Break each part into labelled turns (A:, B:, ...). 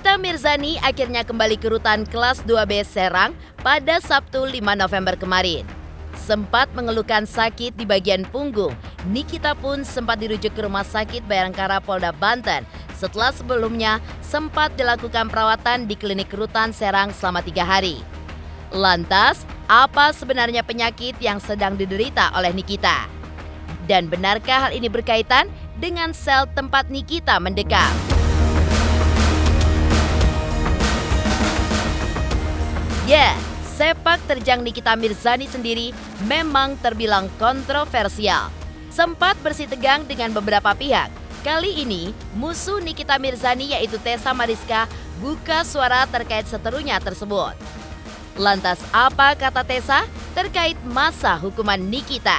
A: Nikita Mirzani akhirnya kembali ke rutan kelas 2B Serang pada Sabtu 5 November kemarin. Sempat mengeluhkan sakit di bagian punggung, Nikita pun sempat dirujuk ke Rumah Sakit Bayangkara Polda Banten setelah sebelumnya sempat dilakukan perawatan di klinik rutan Serang selama 3 hari. Lantas, apa sebenarnya penyakit yang sedang diderita oleh Nikita? Dan benarkah hal ini berkaitan dengan sel tempat Nikita mendekam? Ya, sepak terjang Nikita Mirzani sendiri memang terbilang kontroversial. Sempat bersih tegang dengan beberapa pihak. Kali ini, musuh Nikita Mirzani yaitu Tessa Mariska buka suara terkait seterunya tersebut. Lantas apa kata Tessa terkait masa hukuman Nikita?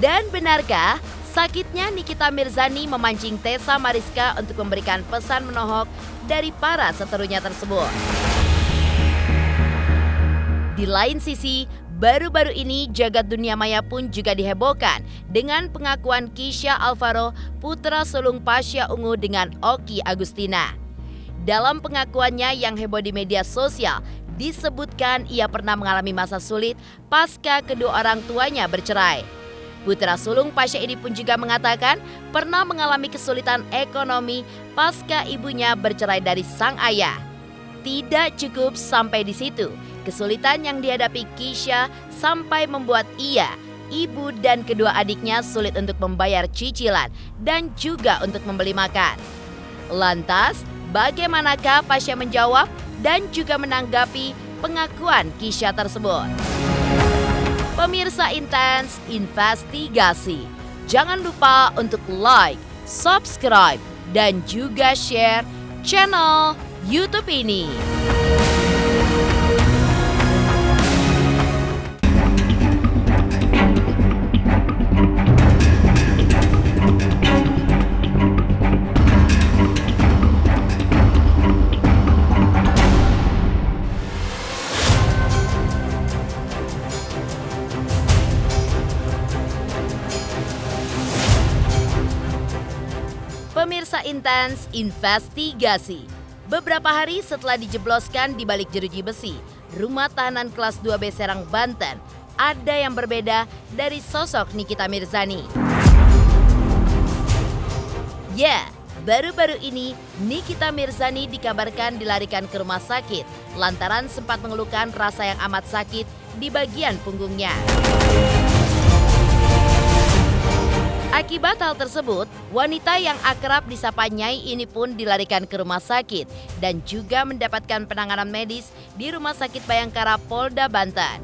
A: Dan benarkah sakitnya Nikita Mirzani memancing Tessa Mariska untuk memberikan pesan menohok dari para seterunya tersebut? Di lain sisi, baru-baru ini jagat dunia maya pun juga dihebohkan dengan pengakuan Kisha Alvaro, putra sulung Pasha Ungu dengan Oki Agustina. Dalam pengakuannya yang heboh di media sosial, disebutkan ia pernah mengalami masa sulit pasca kedua orang tuanya bercerai. Putra sulung Pasha ini pun juga mengatakan pernah mengalami kesulitan ekonomi pasca ibunya bercerai dari sang ayah. Tidak cukup sampai di situ, kesulitan yang dihadapi Kisha sampai membuat ia, ibu dan kedua adiknya sulit untuk membayar cicilan dan juga untuk membeli makan. Lantas, bagaimanakah Pasha menjawab dan juga menanggapi pengakuan Kisha tersebut? Pemirsa Intens Investigasi, jangan lupa untuk like, subscribe, dan juga share channel YouTube ini. Pemirsa Intens Investigasi, beberapa hari setelah dijebloskan di balik jeruji besi, rumah tahanan kelas 2B Serang, Banten, ada yang berbeda dari sosok Nikita Mirzani. Ya, baru-baru ini Nikita Mirzani dikabarkan dilarikan ke rumah sakit lantaran sempat mengeluhkan rasa yang amat sakit di bagian punggungnya. Akibat hal tersebut, wanita yang akrab disapa Nyai ini pun dilarikan ke rumah sakit dan juga mendapatkan penanganan medis di Rumah Sakit Bayangkara Polda Banten.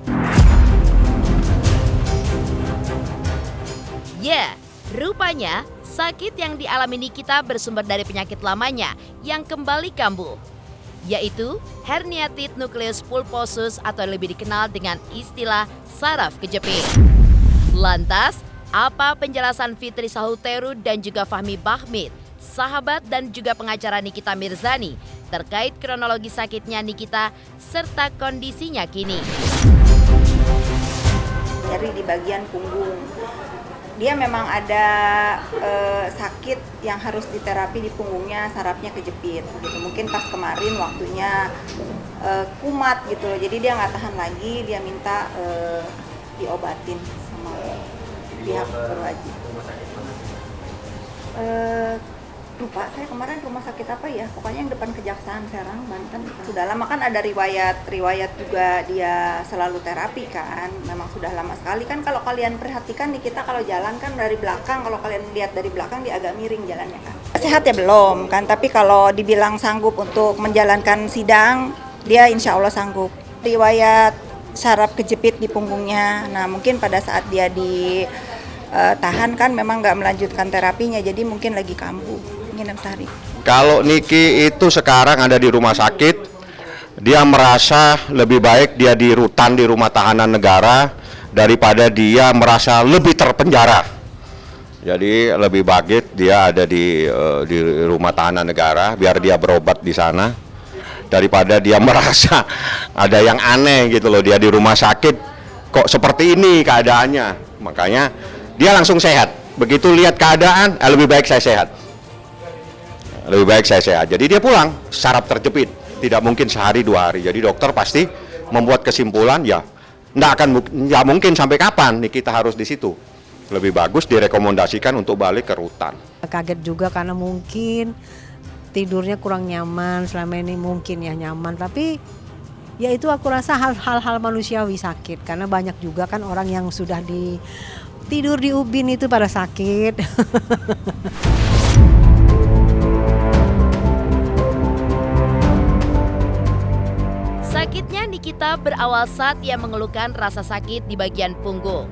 A: Ya, rupanya sakit yang dialami Nikita bersumber dari penyakit lamanya yang kembali kambuh, yaitu herniatit nucleus pulposus atau lebih dikenal dengan istilah saraf kejepit. Lantas, apa penjelasan Fitri Sahuteru dan juga Fahmi Bahmid, sahabat dan juga pengacara Nikita Mirzani, terkait kronologi sakitnya Nikita serta kondisinya kini?
B: Nyeri di bagian punggung. Dia memang ada sakit yang harus diterapi di punggungnya, sarafnya kejepit gitu. Mungkin pas kemarin waktunya kumat gitu loh. Jadi dia nggak tahan lagi, dia minta diobatin sama pihak berwajib. Lupa saya kemarin rumah sakit apa ya, pokoknya yang depan Kejaksaan Serang, Banten. Sudah lama kan ada riwayat juga dia selalu terapi kan, memang sudah lama sekali kan. Kalau kalian perhatikan nih, kita kalau jalan kan dari belakang, kalau kalian lihat dari belakang dia agak miring jalannya kan. Sehat ya belum kan, tapi kalau dibilang sanggup untuk menjalankan sidang, dia insya Allah sanggup. Riwayat saraf kejepit di punggungnya, nah mungkin pada saat dia ditahan kan memang nggak melanjutkan terapinya, jadi mungkin lagi kambuh, mungkin 6 hari.
C: Kalau Niki itu sekarang ada di rumah sakit, dia merasa lebih baik dia di rutan di rumah tahanan negara daripada dia merasa lebih terpenjara. Jadi lebih baik dia ada di rumah tahanan negara biar dia berobat di sana, daripada dia merasa ada yang aneh gitu loh, dia di rumah sakit kok seperti ini keadaannya. Makanya dia langsung sehat. Begitu lihat keadaan, lebih baik saya sehat. lebih baik saya sehat. Jadi dia pulang, saraf terjepit, tidak mungkin sehari 2 hari. Jadi dokter pasti membuat kesimpulan ya, nggak mungkin sampai kapan nih kita harus di situ. Lebih bagus direkomendasikan untuk balik ke rutan.
D: Kaget juga karena mungkin tidurnya kurang nyaman, selama ini mungkin ya nyaman, tapi ya itu aku rasa hal-hal manusiawi sakit, karena banyak juga kan orang yang sudah tidur di ubin itu pada sakit.
A: Sakitnya Nikita berawal saat ia mengeluhkan rasa sakit di bagian punggung.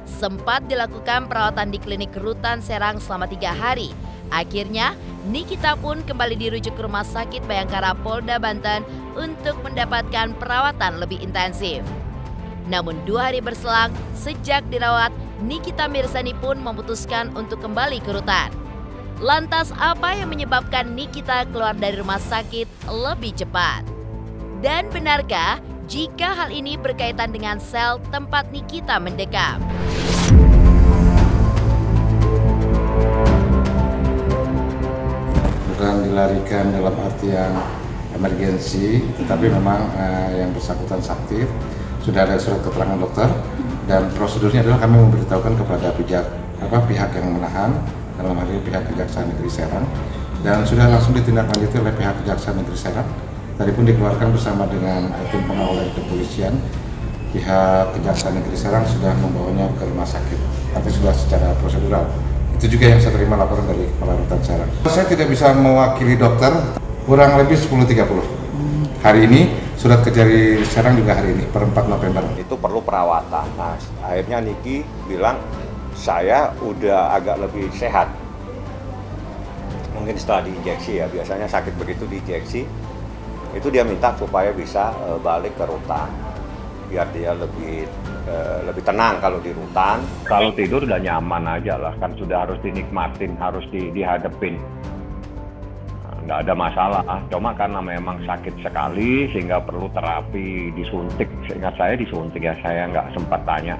A: Sempat dilakukan perawatan di klinik rutan Serang selama 3 hari. Akhirnya, Nikita pun kembali dirujuk ke Rumah Sakit Bayangkara Polda Banten untuk mendapatkan perawatan lebih intensif. Namun 2 hari berselang, sejak dirawat, Nikita Mirzani pun memutuskan untuk kembali ke rutan. Lantas apa yang menyebabkan Nikita keluar dari rumah sakit lebih cepat? Dan benarkah jika hal ini berkaitan dengan sel tempat Nikita mendekam?
E: Bukan dilarikan dalam artian emergensi, tetapi memang yang bersangkutan sakit. Sudah ada surat keterangan dokter dan prosedurnya adalah kami memberitahukan kepada pihak yang menahan, dalam hal ini pihak Kejaksaan Negeri Serang, dan sudah langsung ditindaklanjuti oleh pihak Kejaksaan Negeri Serang. Tadi pun dikeluarkan bersama dengan tim pengawal dari kepolisian. Pihak Kejaksaan Negeri Serang sudah membawanya ke rumah sakit, tapi sudah secara prosedural. Itu juga yang saya terima laporan dari Kepala Rutan Serang. Saya tidak bisa mewakili dokter, kurang lebih 10.30. Hari ini, surat Kejari Serang juga hari ini, per 4 November.
C: Itu perlu perawatan. Nah, akhirnya Niki bilang, saya udah agak lebih sehat. Mungkin setelah diinjeksi ya, biasanya sakit begitu diinjeksi, itu dia minta supaya bisa balik ke rutan. Biar dia lebih tenang kalau di rutan. Kalau tidur udah nyaman aja lah, kan sudah harus dinikmatin, harus dihadepin. Nggak ada masalah, cuma karena memang sakit sekali sehingga perlu terapi, disuntik. Seingat saya disuntik ya, saya nggak sempat tanya.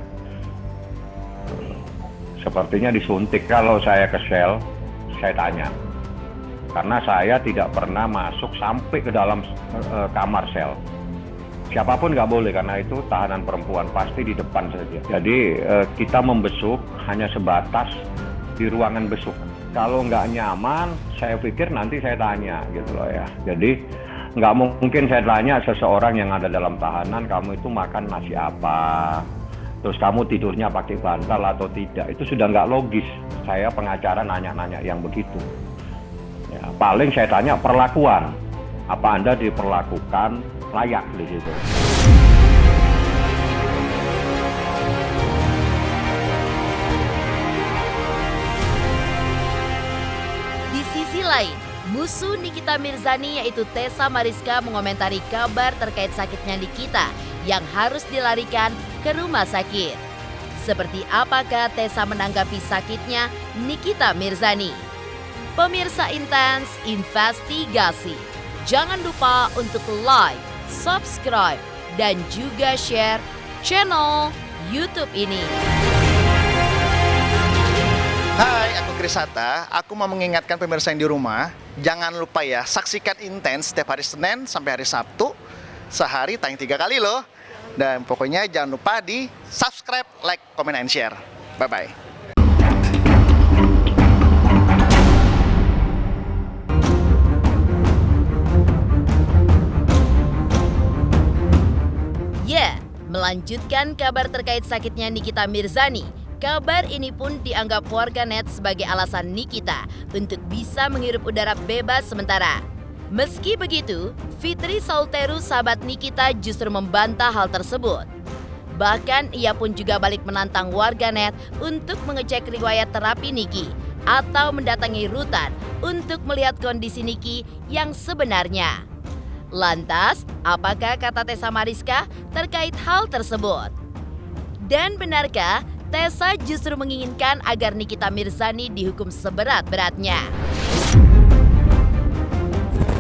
C: Sepertinya disuntik. Kalau saya ke sel, saya tanya. Karena saya tidak pernah masuk sampai ke dalam kamar sel. Siapapun nggak boleh, karena itu tahanan perempuan, pasti di depan saja. Jadi kita membesuk hanya sebatas di ruangan besuk. Kalau nggak nyaman, saya pikir nanti saya tanya gitu loh ya. Jadi nggak mungkin saya tanya seseorang yang ada dalam tahanan, kamu itu makan nasi apa, terus kamu tidurnya pakai bantal atau tidak. Itu sudah nggak logis. Saya pengacara nanya-nanya yang begitu. Ya, paling saya tanya perlakuan. Apa Anda diperlakukan layak di situ?
A: Di sisi lain, musuh Nikita Mirzani yaitu Tessa Mariska mengomentari kabar terkait sakitnya Nikita yang harus dilarikan ke rumah sakit. Seperti apakah Tessa menanggapi sakitnya Nikita Mirzani? Pemirsa Intens Investigasi, jangan lupa untuk like, subscribe, dan juga share channel YouTube ini.
F: Hai, aku Krisata. Aku mau mengingatkan pemirsa yang di rumah, jangan lupa ya, saksikan Intens setiap hari Senin sampai hari Sabtu. Sehari tayang 3 kali loh. Dan pokoknya jangan lupa di subscribe, like, comment, and share. Bye-bye.
A: Ya, melanjutkan kabar terkait sakitnya Nikita Mirzani. Kabar ini pun dianggap warganet sebagai alasan Nikita untuk bisa menghirup udara bebas sementara. Meski begitu, Fitri Saulteru sahabat Nikita justru membantah hal tersebut. Bahkan ia pun juga balik menantang warganet untuk mengecek riwayat terapi Niki atau mendatangi rutan untuk melihat kondisi Niki yang sebenarnya. Lantas, apakah kata Tessa Mariska terkait hal tersebut? Dan benarkah Tessa justru menginginkan agar Nikita Mirzani dihukum seberat-beratnya?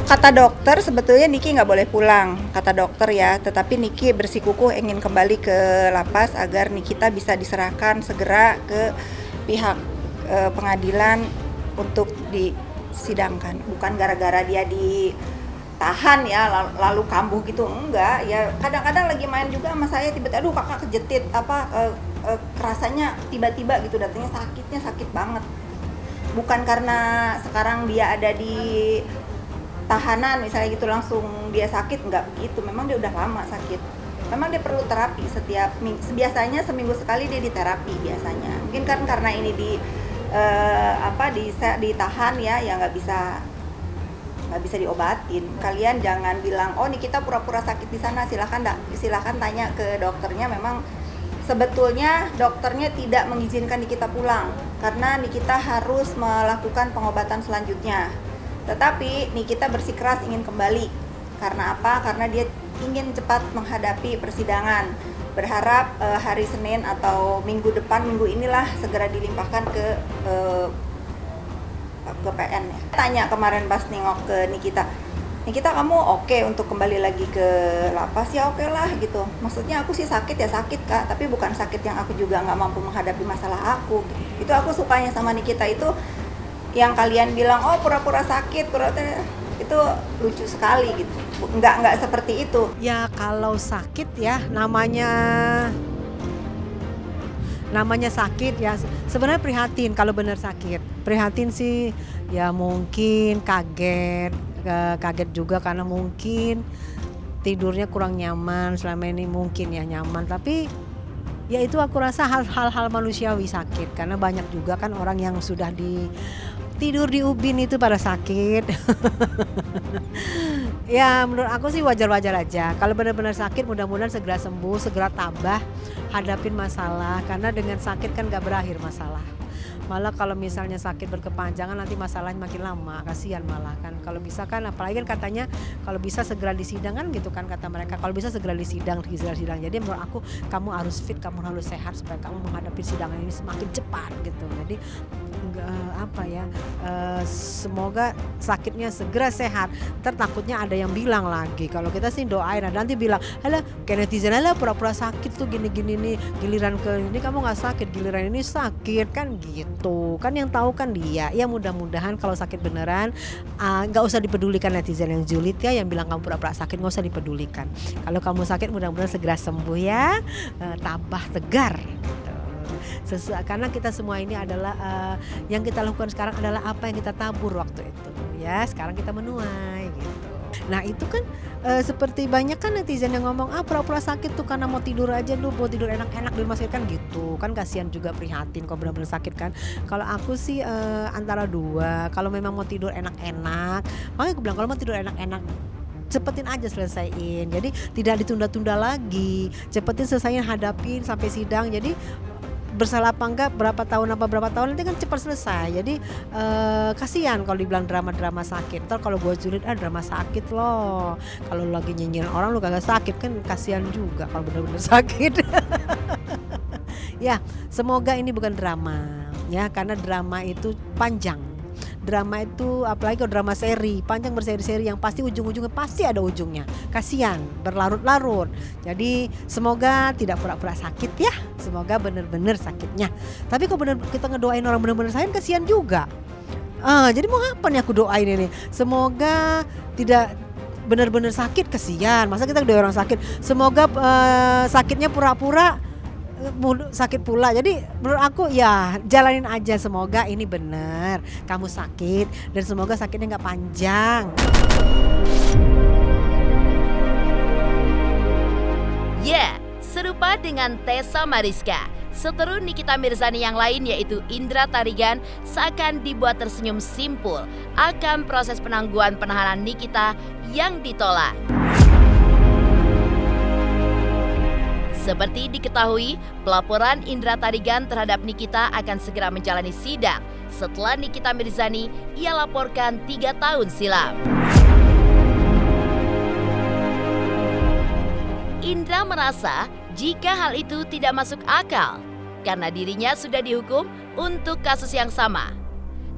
B: Kata dokter sebetulnya Niki nggak boleh pulang, kata dokter ya. Tetapi Niki bersikukuh ingin kembali ke lapas agar Nikita bisa diserahkan segera ke pihak pengadilan untuk disidangkan, bukan gara-gara dia ditahan ya lalu kambuh gitu, enggak ya. Kadang-kadang lagi main juga sama saya tiba-tiba aduh kakak kejetit kerasanya tiba-tiba gitu datangnya sakitnya sakit banget, bukan karena sekarang dia ada di tahanan misalnya gitu langsung dia sakit, enggak begitu, memang dia udah lama sakit, memang dia perlu terapi biasanya seminggu sekali dia diterapi biasanya. Mungkin kan karena ini ditahan ya nggak bisa diobatin. Kalian jangan bilang oh Nikita pura-pura sakit di sana, silahkan tanya ke dokternya. Memang sebetulnya dokternya tidak mengizinkan Nikita pulang karena Nikita harus melakukan pengobatan selanjutnya. Tetapi Nikita bersikeras ingin kembali. Karena apa? Karena dia ingin cepat menghadapi persidangan. Berharap hari Senin atau minggu inilah segera dilimpahkan ke PN ya. Tanya kemarin pas nengok ke Nikita kamu oke untuk kembali lagi ke lapas? Ya oke lah gitu. Maksudnya aku sih sakit ya sakit Kak, tapi bukan sakit yang aku juga nggak mampu menghadapi masalah aku. Itu aku sukanya sama Nikita itu, yang kalian bilang oh pura-pura sakit, itu lucu sekali gitu. Nggak seperti itu.
D: Ya kalau sakit ya namanya sakit ya, sebenarnya prihatin kalau benar sakit. Prihatin sih ya, mungkin kaget juga karena mungkin tidurnya kurang nyaman selama ini, mungkin ya nyaman, tapi ya itu aku rasa hal-hal manusiawi sakit, karena banyak juga kan orang yang sudah tidur di ubin itu pada sakit. Ya menurut aku sih wajar-wajar aja. Kalau benar-benar sakit mudah-mudahan segera sembuh, segera tabah hadapin masalah, karena dengan sakit kan gak berakhir masalah. Malah kalau misalnya sakit berkepanjangan nanti masalahnya makin lama, kasihan malah kan. Kalau bisa kan, apalagi kan katanya kalau bisa segera disidang kan gitu kan kata mereka, kalau bisa segera disidang. Jadi menurut aku kamu harus fit, kamu harus sehat supaya kamu menghadapi sidangan ini semakin cepat gitu. Jadi semoga sakitnya segera sehat. Ntar takutnya ada yang bilang lagi, kalau kita sih doain, ada nanti bilang alah kayak netizen, alah pura-pura sakit tuh gini-gini nih, giliran ke ini kamu gak sakit, giliran ini sakit kan gitu kan, yang tahu kan dia. Ya mudah-mudahan kalau sakit beneran gak usah dipedulikan netizen yang julid ya, yang bilang kamu pura-pura sakit gak usah dipedulikan. Kalau kamu sakit mudah-mudahan segera sembuh ya, tabah tegar gitu. Karena kita semua ini adalah yang kita lakukan sekarang adalah apa yang kita tabur waktu itu ya, sekarang kita menuai gitu. Nah itu kan seperti banyak kan netizen yang ngomong pura-pura sakit tuh karena mau tidur aja, lu mau tidur enak-enak di rumah sakit kan gitu kan, kasihan juga, prihatin kalau benar-benar sakit kan. Kalau aku sih antara dua, kalau memang mau tidur enak-enak, makanya aku bilang kalau mau tidur enak-enak cepetin aja selesaiin, jadi tidak ditunda-tunda lagi, cepetin selesaiin, hadapin sampai sidang. Jadi bersalah apa enggak, berapa tahun nanti kan cepat selesai. Jadi kasihan kalau dibilang drama-drama sakit. Ntar kalau gue julid drama sakit loh, kalau lagi nyinyirin orang lu kagak sakit kan, kasihan juga kalau benar-benar sakit. Ya semoga ini bukan drama ya, karena drama itu panjang. Drama itu apalagi kalau drama seri panjang berseri-seri yang pasti ujung-ujungnya pasti ada ujungnya, kasihan berlarut-larut. Jadi semoga tidak pura-pura sakit ya, semoga benar-benar sakitnya. Tapi kalau benar kita ngedoain orang benar-benar sakit kasihan juga. Jadi mau apa nih aku doain ini, semoga tidak benar-benar sakit, kasihan. Masa kita doain orang sakit, semoga sakitnya pura-pura sakit pula. Jadi menurut aku ya jalanin aja, semoga ini benar kamu sakit dan semoga sakitnya nggak panjang.
A: Ya, serupa dengan Tessa Mariska, seteru Nikita Mirzani yang lain yaitu Indra Tarigan seakan dibuat tersenyum simpul akan proses penangguhan penahanan Nikita yang ditolak. Seperti diketahui, pelaporan Indra Tarigan terhadap Nikita akan segera menjalani sidang setelah Nikita Mirzani ia laporkan 3 tahun silam. Indra merasa jika hal itu tidak masuk akal karena dirinya sudah dihukum untuk kasus yang sama.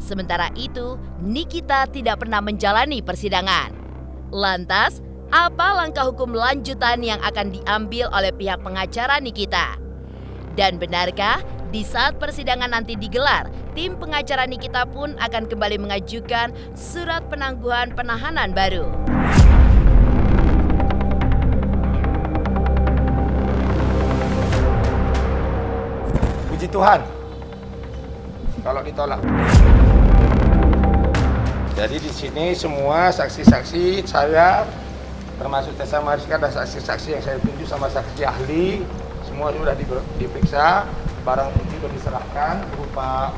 A: Sementara itu, Nikita tidak pernah menjalani persidangan. Lantas, apa langkah hukum lanjutan yang akan diambil oleh pihak pengacara Nikita? Dan benarkah Di saat persidangan nanti digelar, tim pengacara Nikita pun akan kembali mengajukan surat penangguhan penahanan baru.
G: Puji Tuhan, kalau ditolak. Jadi di sini semua saksi-saksi saya, termasuk Tessa Mariska dan saksi-saksi yang saya tunjuk sama saksi ahli, semua sudah diperiksa. Barang bukti sudah diserahkan berupa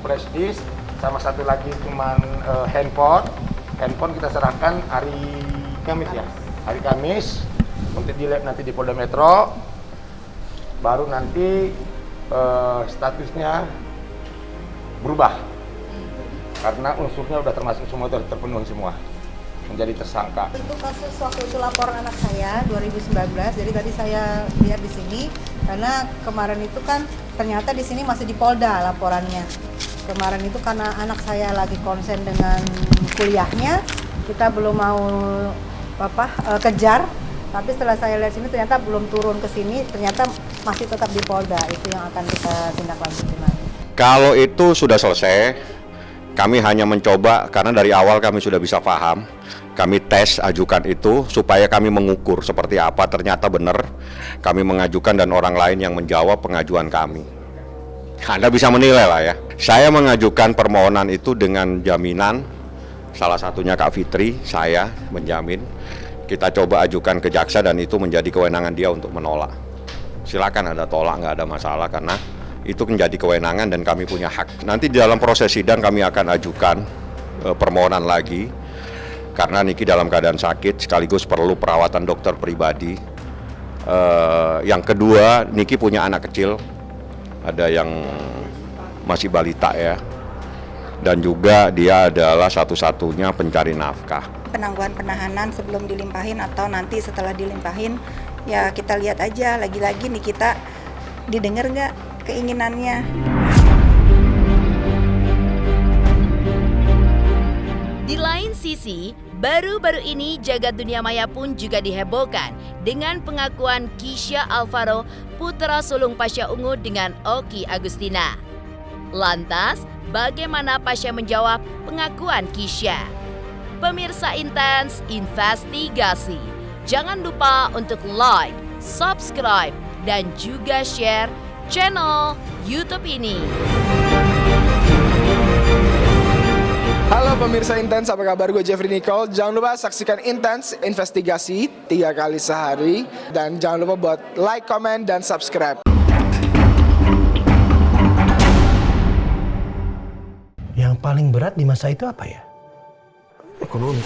G: flash disk, sama satu lagi cuman handphone. Handphone kita serahkan hari Kamis ya, hari Kamis untuk dilihat nanti di Polda Metro. Baru nanti statusnya berubah karena unsurnya udah termasuk semua, udah terpenuhi semua menjadi tersangka.
H: Untuk kasus waktu itu laporan anak saya 2019, jadi tadi saya lihat di sini karena kemarin itu kan ternyata di sini masih di Polda laporannya. Kemarin itu karena anak saya lagi konsen dengan kuliahnya, kita belum mau kejar. Tapi setelah saya lihat sini ternyata belum turun ke sini, ternyata masih tetap di Polda. Itu yang akan kita tindak lanjuti lagi.
C: Kalau itu sudah selesai, kami hanya mencoba karena dari awal kami sudah bisa paham. Kami tes ajukan itu supaya kami mengukur seperti apa, ternyata benar kami mengajukan dan orang lain yang menjawab pengajuan kami. Anda bisa menilai lah ya. Saya mengajukan permohonan itu dengan jaminan, salah satunya Kak Fitri, saya menjamin. Kita coba ajukan ke jaksa dan itu menjadi kewenangan dia untuk menolak. Silakan ada tolak, nggak ada masalah karena itu menjadi kewenangan dan kami punya hak. Nanti di dalam proses sidang kami akan ajukan permohonan lagi karena Niki dalam keadaan sakit sekaligus perlu perawatan dokter pribadi. Yang kedua, Niki punya anak kecil, ada yang masih balita ya, dan juga dia adalah satu-satunya pencari nafkah.
B: Penangguhan penahanan sebelum dilimpahin atau nanti setelah dilimpahin, ya kita lihat aja lagi-lagi nih kita didengar nggak keinginannya.
A: Di lain sisi, baru-baru ini jagat dunia maya pun juga dihebohkan dengan pengakuan Kisha Alvaro, putra sulung Pasha Ungu dengan Oki Agustina. Lantas, bagaimana Pasha menjawab pengakuan Kisha? Pemirsa Intens Investigasi, jangan lupa untuk like, subscribe, dan juga share channel YouTube ini.
I: Halo pemirsa Intens, apa kabar? Gue Jeffrey Nicole. Jangan lupa saksikan Intens Investigasi 3 kali sehari. Dan jangan lupa buat like, comment, dan subscribe.
J: Yang paling berat di masa itu apa ya? Ekonomi.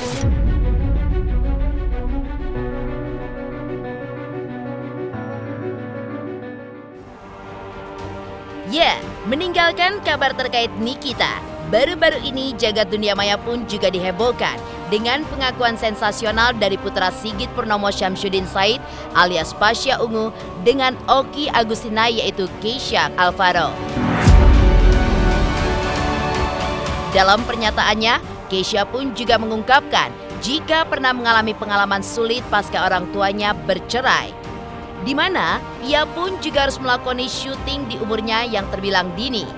A: Ya, meninggalkan kabar terkait Nikita, baru-baru ini jagat dunia maya pun juga dihebohkan dengan pengakuan sensasional dari putra Sigit Purnomo Syamsuddin Said alias Pasha Ungu dengan Oki Agustina yaitu Kisha Alvaro. Dalam pernyataannya, Kisha pun juga mengungkapkan jika pernah mengalami pengalaman sulit pasca orang tuanya bercerai, di mana ia pun juga harus melakoni syuting di umurnya yang terbilang dini.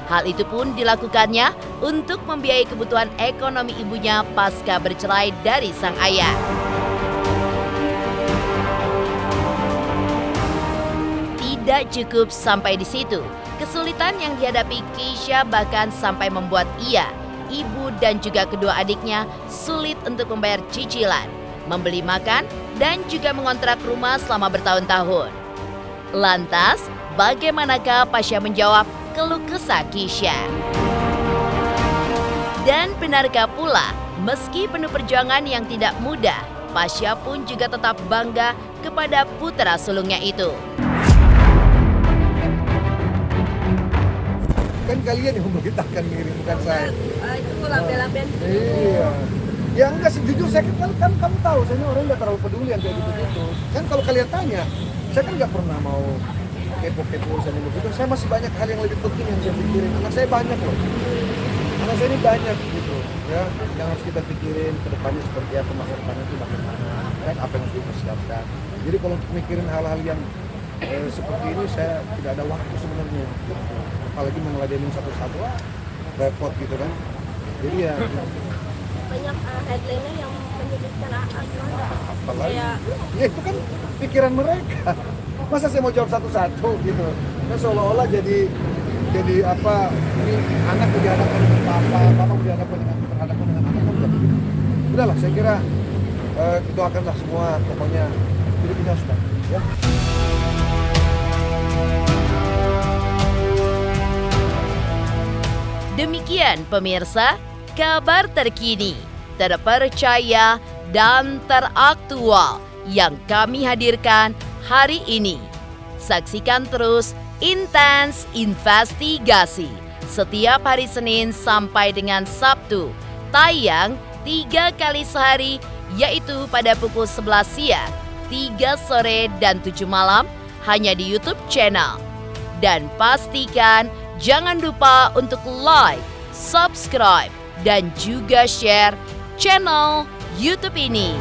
A: Hal itu pun dilakukannya untuk membiayai kebutuhan ekonomi ibunya pasca bercerai dari sang ayah. Tidak cukup sampai di situ, kesulitan yang dihadapi Kisha bahkan sampai membuat ia, ibu dan juga kedua adiknya sulit untuk membayar cicilan, membeli makan, dan juga mengontrak rumah selama bertahun-tahun. Lantas, bagaimanakah Pasha menjawab keluh kesah Kisha? Dan benarkah pula, meski penuh perjuangan yang tidak mudah, Pasha pun juga tetap bangga kepada putra sulungnya itu.
K: Kan kalian yang memberitakan diri, bukan saya.
H: Itu lambe-lambean.
K: Iya. Ya enggak sih, jujur saya kan kamu tahu, saya orang nggak terlalu peduli yang kayak gitu-gitu. Kan kalau kalian tanya, saya kan nggak pernah mau kepo-kepo urusan begitu. Saya masih banyak hal yang lebih penting yang saya pikirin. Anak saya banyak loh. Anak saya ini banyak gitu, ya. Yang harus kita pikirin ke depannya seperti apa, masa depannya itu bagaimana, kan apa yang harus dipersiapkan. Jadi kalau untuk mikirin hal-hal yang seperti ini saya tidak ada waktu sebenarnya, apalagi mengeladenin satu-satu, repot gitu kan. Jadi ya
L: banyak headline-nya yang menyebutkan
K: apalagi ya itu kan pikiran mereka. Masa saya mau jawab satu-satu gitu, nah, seolah-olah jadi apa, ini anak dihadapkan dengan papa dihadapkan dengan anak kan begitu. Udahlah, saya kira itu akanlah semua, pokoknya jadi kita sudah ya.
A: Demikian pemirsa, kabar terkini, terpercaya dan teraktual yang kami hadirkan hari ini. Saksikan terus Intens Investigasi setiap hari Senin sampai dengan Sabtu, tayang 3 kali sehari, yaitu pada pukul 11 siang, 3 sore, dan 7 malam, hanya di YouTube channel. Dan pastikan jangan lupa untuk like, subscribe, dan juga share channel YouTube ini.